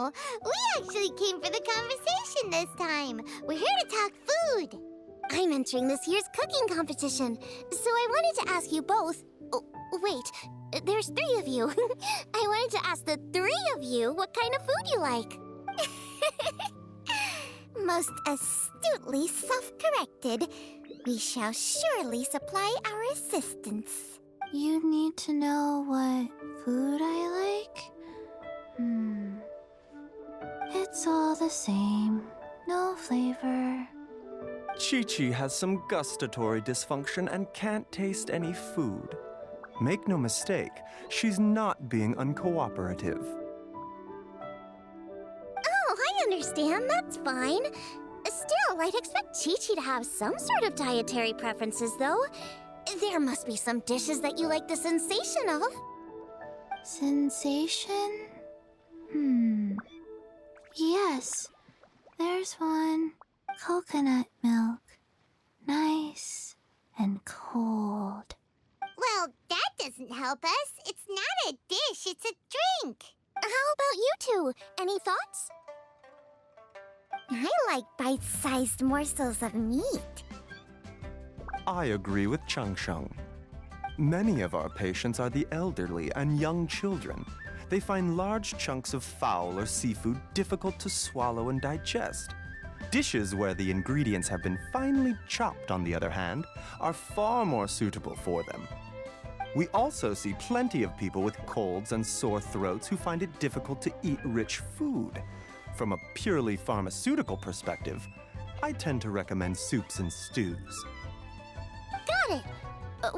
No, we actually came for the conversation this time. We're here to talk food. I'm entering this year's cooking competition, so I wanted to ask you both. Oh, wait, there's 3 of you. I wanted to ask the 3 of you what kind of food you like. Most astutely self-corrected. We shall surely supply our assistance. You need to know what food I like? It's all the same. No flavor. Chi-Chi has some gustatory dysfunction and can't taste any food. Make no mistake, she's not being uncooperative. Oh, I understand. That's fine. Still, I'd expect Chi-Chi to have some sort of dietary preferences, though. There must be some dishes that you like the sensation of. Sensation? Yes, there's one. Coconut milk. Nice and cold. Well, that doesn't help us. It's not a dish, it's a drink. How about you two? Any thoughts? I like bite-sized morsels of meat. I agree with Chang Sheng. Many of our patients are the elderly and young children. They find large chunks of fowl or seafood difficult to swallow and digest. Dishes where the ingredients have been finely chopped, on the other hand, are far more suitable for them. We also see plenty of people with colds and sore throats who find it difficult to eat rich food. From a purely pharmaceutical perspective, I tend to recommend soups and stews. Got it.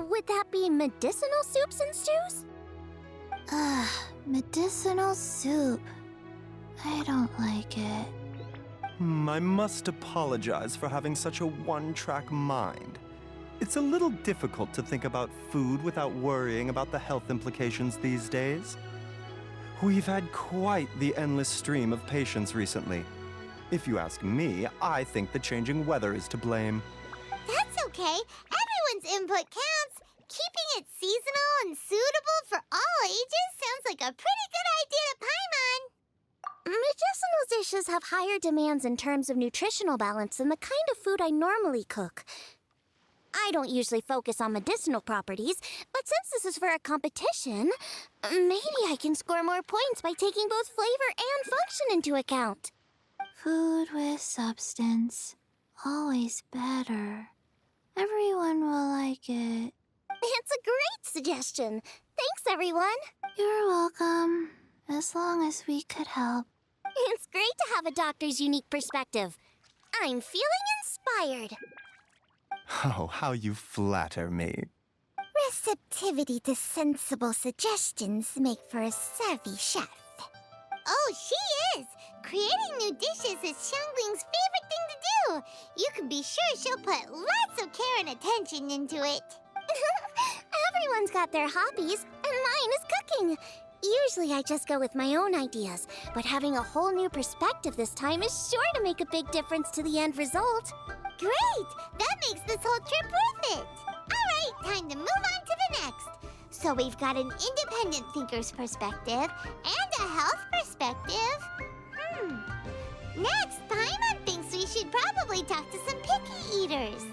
Would that be medicinal soups and stews? Medicinal soup. I don't like it. I must apologize for having such a one-track mind. It's a little difficult to think about food without worrying about the health implications these days. We've had quite the endless stream of patients recently. If you ask me, I think the changing weather is to blame. That's okay. Everyone's input counts. Keeping it seasonal and suitable for all ages sounds like a pretty good idea to Paimon. Medicinal dishes have higher demands in terms of nutritional balance than the kind of food I normally cook. I don't usually focus on medicinal properties, but since this is for a competition, maybe I can score more points by taking both flavor and function into account. Food with substance. Always better. Everyone will like it. It's a great suggestion. Thanks, everyone. You're welcome. As long as we could help. It's great to have a doctor's unique perspective. I'm feeling inspired. Oh, how you flatter me. Receptivity to sensible suggestions make for a savvy chef. Oh, she is! Creating new dishes is Xiangling's favorite thing to do. You can be sure she'll put lots of care and attention into it. Everyone's got their hobbies, and mine is cooking. Usually I just go with my own ideas, but having a whole new perspective this time is sure to make a big difference to the end result. Great! That makes this whole trip worth it! Alright, time to move on to the next. So we've got an independent thinker's perspective and a health perspective. Next, Paimon thinks we should probably talk to some picky eaters.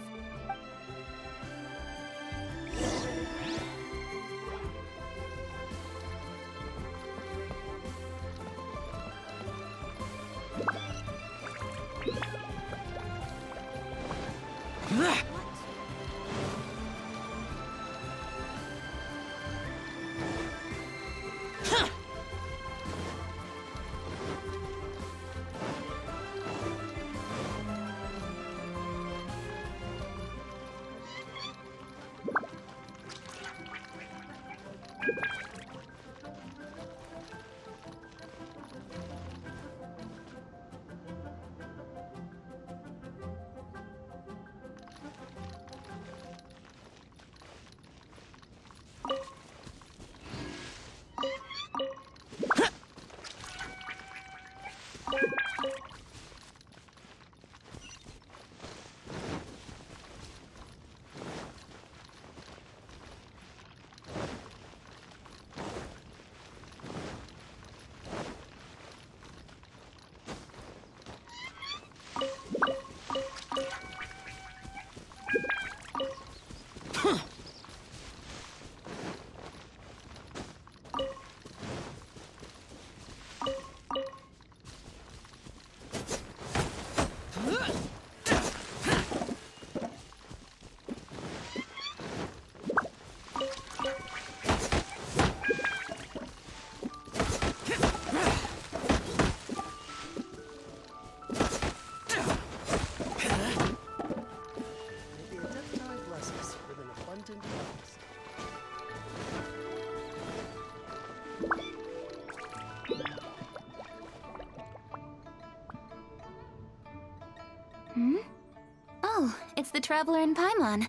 Oh, it's the Traveler and Paimon.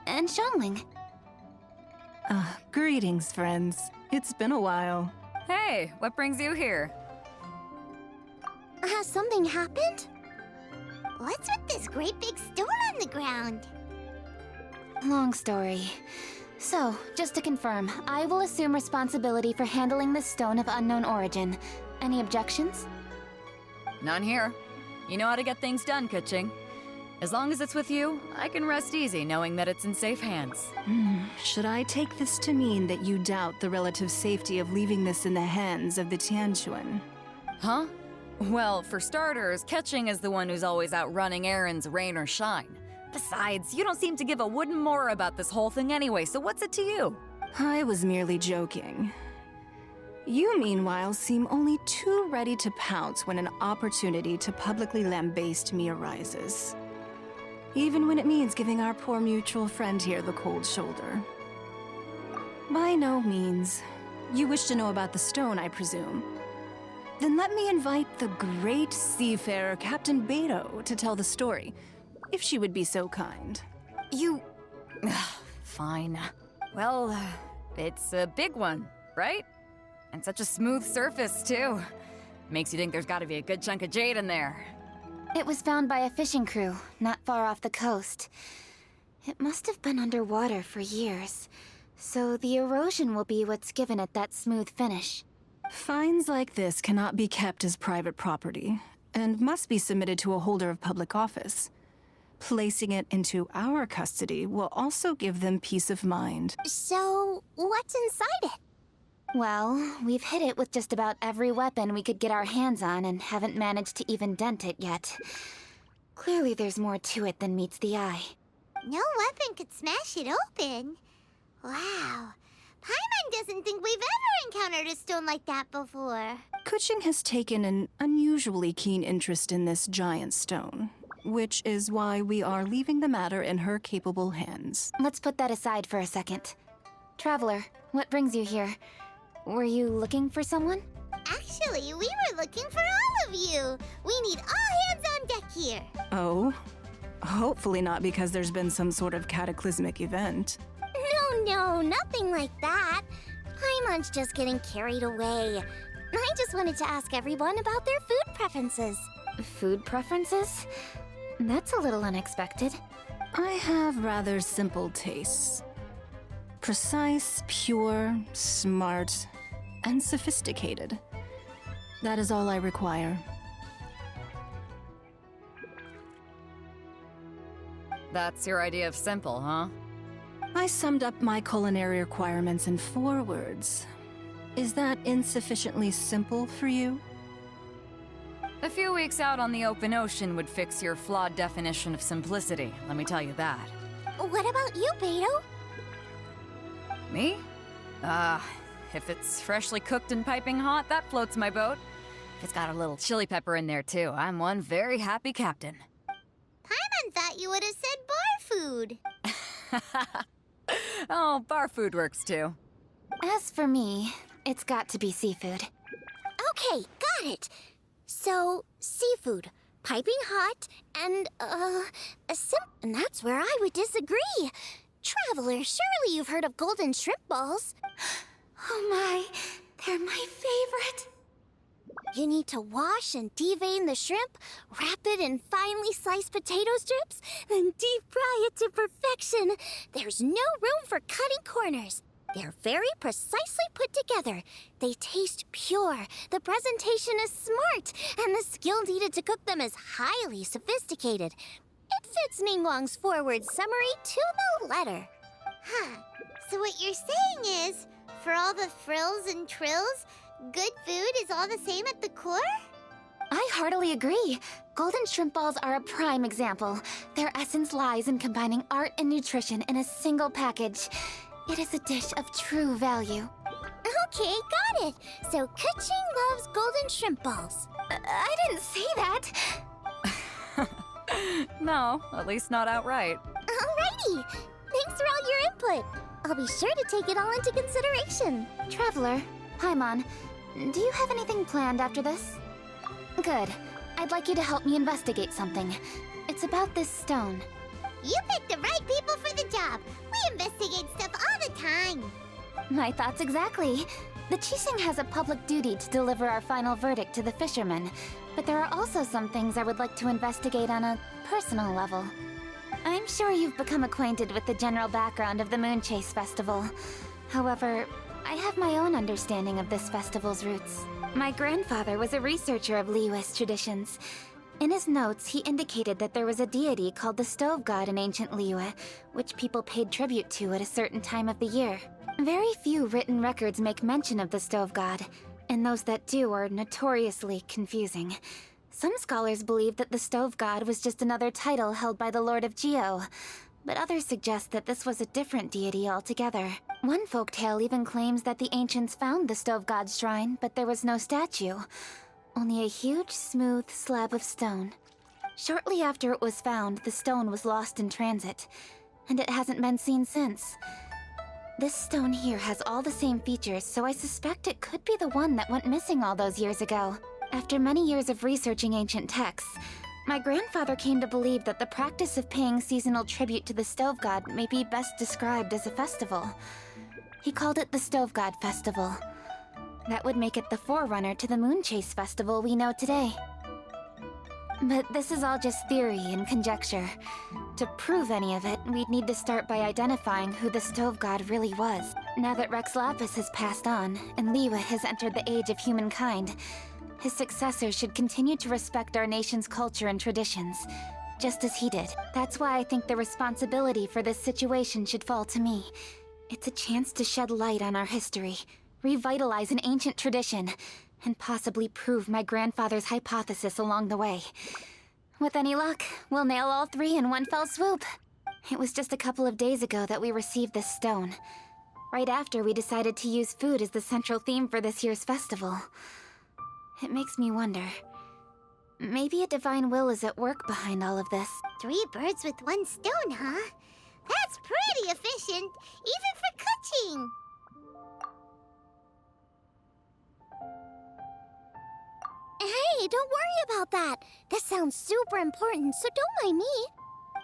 And Xiangling. Greetings, friends. It's been a while. Hey, what brings you here? Has something happened? What's with this great big stone on the ground? Long story. So, just to confirm, I will assume responsibility for handling this stone of unknown origin. Any objections? None here. You know how to get things done, Kuching. As long as it's with you, I can rest easy knowing that it's in safe hands. Should I take this to mean that you doubt the relative safety of leaving this in the hands of the Tianquan? Huh? Well, for starters, Kuching is the one who's always out running errands, rain or shine. Besides, you don't seem to give a wooden more about this whole thing anyway, so what's it to you? I was merely joking. You, meanwhile, seem only too ready to pounce when an opportunity to publicly lambaste me arises. Even when it means giving our poor mutual friend here the cold shoulder. By no means. You wish to know about the stone, I presume. Then let me invite the great seafarer Captain Beto to tell the story, if she would be so kind. You... Fine. Well, it's a big one, right? And such a smooth surface, too. Makes you think there's gotta be a good chunk of jade in there. It was found by a fishing crew, not far off the coast. It must have been underwater for years, so the erosion will be what's given it that smooth finish. Finds like this cannot be kept as private property, and must be submitted to a holder of public office. Placing it into our custody will also give them peace of mind. So, what's inside it? Well, we've hit it with just about every weapon we could get our hands on and haven't managed to even dent it yet. Clearly there's more to it than meets the eye. No weapon could smash it open. Wow. Paimon doesn't think we've ever encountered a stone like that before. Kuching has taken an unusually keen interest in this giant stone, which is why we are leaving the matter in her capable hands. Let's put that aside for a second. Traveler, what brings you here? Were you looking for someone? Actually, we were looking for all of you. We need all hands on deck here. Oh? Hopefully not because there's been some sort of cataclysmic event. No, nothing like that. Paimon's just getting carried away. I just wanted to ask everyone about their food preferences. Food preferences? That's a little unexpected. I have rather simple tastes. Precise, pure, smart, and sophisticated. That is all I require. That's your idea of simple, huh? I summed up my culinary requirements in 4 words. Is that insufficiently simple for you? A few weeks out on the open ocean would fix your flawed definition of simplicity, let me tell you that. What about you, Beto? Me? If it's freshly cooked and piping hot, that floats my boat. If it's got a little chili pepper in there, too, I'm one very happy captain. Paimon thought you would have said bar food. Oh, bar food works, too. As for me, it's got to be seafood. Okay, got it. So, seafood, piping hot, and, and that's where I would disagree. Traveler, surely you've heard of golden shrimp balls. Oh my, they're my favorite. You need to wash and devein the shrimp, wrap it in finely sliced potato strips, then deep fry it to perfection. There's no room for cutting corners. They're very precisely put together. They taste pure, the presentation is smart, and the skill needed to cook them is highly sophisticated. It fits Ningguang's forward summary to the letter. Huh. So what you're saying is, for all the frills and trills, good food is all the same at the core? I heartily agree. Golden shrimp balls are a prime example. Their essence lies in combining art and nutrition in a single package. It is a dish of true value. Okay, got it. So Kuching loves golden shrimp balls. I didn't say that. No, at least not outright. Alrighty. Thanks for all your input. I'll be sure to take it all into consideration. Traveler, Paimon, do you have anything planned after this? Good. I'd like you to help me investigate something. It's about this stone. You picked the right people for the job. We investigate stuff all the time. My thoughts exactly. The Qixing has a public duty to deliver our final verdict to the fishermen, but there are also some things I would like to investigate on a personal level. I'm sure you've become acquainted with the general background of the Moon Chase Festival. However, I have my own understanding of this festival's roots. My grandfather was a researcher of Liyue's traditions. In his notes, he indicated that there was a deity called the Stove God in ancient Liyue, which people paid tribute to at a certain time of the year. Very few written records make mention of the Stove God, and those that do are notoriously confusing. Some scholars believe that the Stove God was just another title held by the Lord of Geo, but others suggest that this was a different deity altogether. One folktale even claims that the ancients found the Stove God's shrine, but there was no statue, only a huge, smooth slab of stone. Shortly after it was found, the stone was lost in transit, and it hasn't been seen since. This stone here has all the same features, so I suspect it could be the one that went missing all those years ago. After many years of researching ancient texts, my grandfather came to believe that the practice of paying seasonal tribute to the Stove God may be best described as a festival. He called it the Stove God Festival. That would make it the forerunner to the Moon Chase Festival we know today. But this is all just theory and conjecture. To prove any of it, we'd need to start by identifying who the Stove God really was. Now that Rex Lapis has passed on, and Liyue has entered the age of humankind, his successors should continue to respect our nation's culture and traditions, just as he did. That's why I think the responsibility for this situation should fall to me. It's a chance to shed light on our history, revitalize an ancient tradition, and possibly prove my grandfather's hypothesis along the way. With any luck, we'll nail all three in one fell swoop. It was just a couple of days ago that we received this stone, right after we decided to use food as the central theme for this year's festival. It makes me wonder. Maybe a divine will is at work behind all of this. 3 birds with 1 stone, huh? That's pretty efficient, even for cooking. Hey, don't worry about that. This sounds super important, so don't mind me.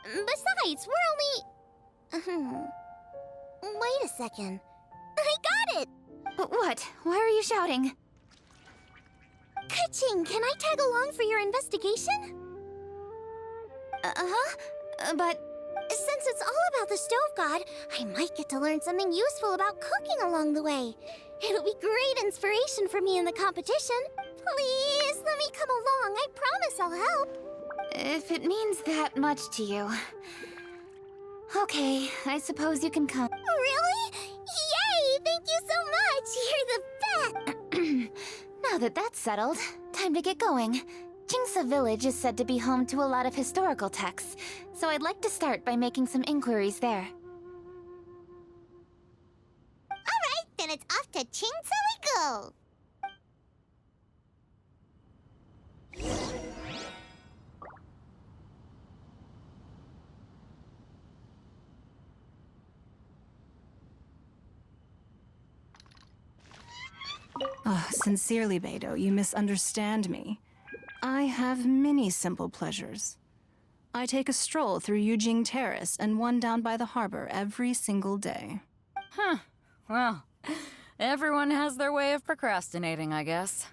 Besides, we're only... Wait a second. I got it! What? Why are you shouting? Ka-ching, can I tag along for your investigation? But... Since it's all about the Stove God, I might get to learn something useful about cooking along the way. It'll be great inspiration for me in the competition. Please, let me come along. I promise I'll help. if it means that much to you... Okay, I suppose you can come. Really? Yay! Thank you so much! You're the best! Now that that's settled, time to get going. Jingsa Village is said to be home to a lot of historical texts, so I'd like to start by making some inquiries there. Alright, then it's off to Jingsa we go! Oh, sincerely, Beidou, you misunderstand me. I have many simple pleasures. I take a stroll through Yujing Terrace and one down by the harbor every single day. Huh. Well, everyone has their way of procrastinating, I guess.